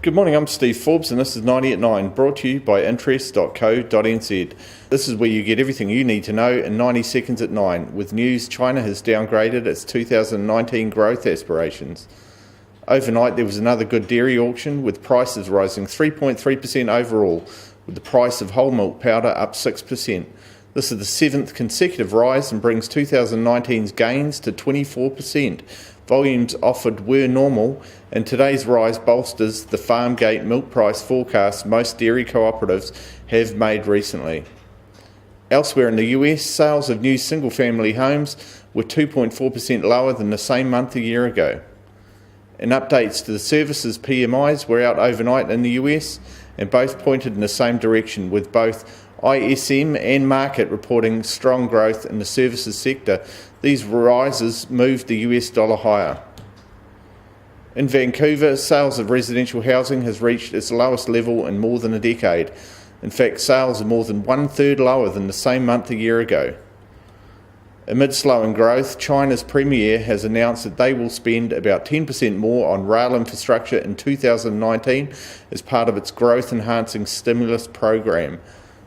Good morning, I'm Steve Forbes and this is 90 at 9, brought to you by interest.co.nz. This is where you get everything you need to know in 90 seconds at 9. With news, China has downgraded its 2019 growth aspirations. Overnight there was another good dairy auction with prices rising 3.3% overall, with the price of whole milk powder up 6%. This is the 7th consecutive rise and brings 2019's gains to 24%. Volumes offered were normal, and today's rise bolsters the Farmgate milk price forecast most dairy cooperatives have made recently. Elsewhere in the US, sales of new single-family homes were 2.4% lower than the same month a year ago. And updates to the services PMIs were out overnight in the US, and both pointed in the same direction, with both ISM and market reporting strong growth in the services sector. These rises moved the US dollar higher. In Vancouver, sales of residential housing has reached its lowest level in more than a decade. In fact, sales are more than one-third lower than the same month a year ago. Amid slowing growth, China's premier has announced that they will spend about 10% more on rail infrastructure in 2019 as part of its growth-enhancing stimulus program.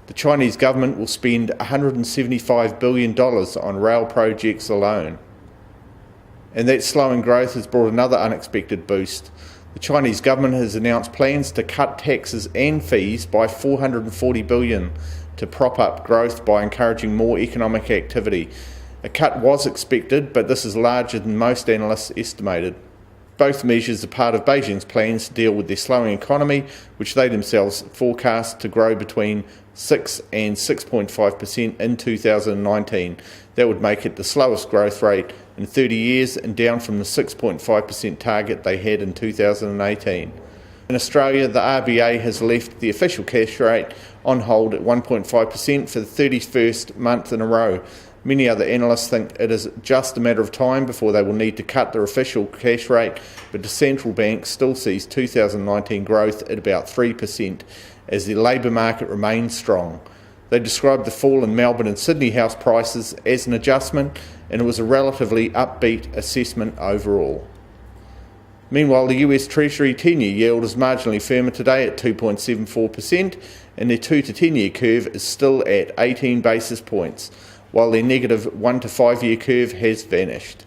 The Chinese government will spend $175 billion on rail projects alone. And that slowing growth has brought another unexpected boost. The Chinese government has announced plans to cut taxes and fees by $440 billion to prop up growth by encouraging more economic activity. A cut was expected, but this is larger than most analysts estimated. Both measures are part of Beijing's plans to deal with their slowing economy, which they themselves forecast to grow between 6 and 6.5% in 2019. That would make it the slowest growth rate in 30 years and down from the 6.5% target they had in 2018. In Australia, the RBA has left the official cash rate on hold at 1.5% for the 31st month in a row. Many other analysts think it is just a matter of time before they will need to cut their official cash rate, but the central bank still sees 2019 growth at about 3% as the labour market remains strong. They described the fall in Melbourne and Sydney house prices as an adjustment, and it was a relatively upbeat assessment overall. Meanwhile, the US Treasury 10-year yield is marginally firmer today at 2.74%, and their 2 to 10-year curve is still at 18 basis points, while their negative 1 to 5-year curve has vanished.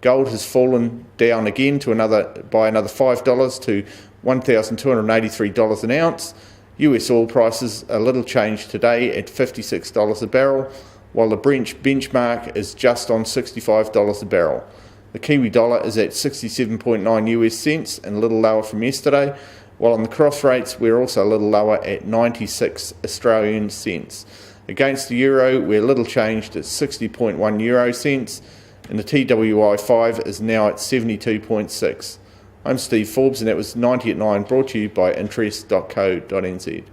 Gold has fallen down again by another $5 to $1,283 an ounce. US oil prices are little changed today at $56 a barrel, while the Brent benchmark is just on $65 a barrel. The Kiwi dollar is at 67.9 US cents and a little lower from yesterday, while on the cross rates we're also a little lower at 96 Australian cents. Against the euro, we're little changed at 60.1 euro cents, and the TWI5 is now at 72.6. I'm Steve Forbes, and that was 90 at 9, brought to you by interest.co.nz.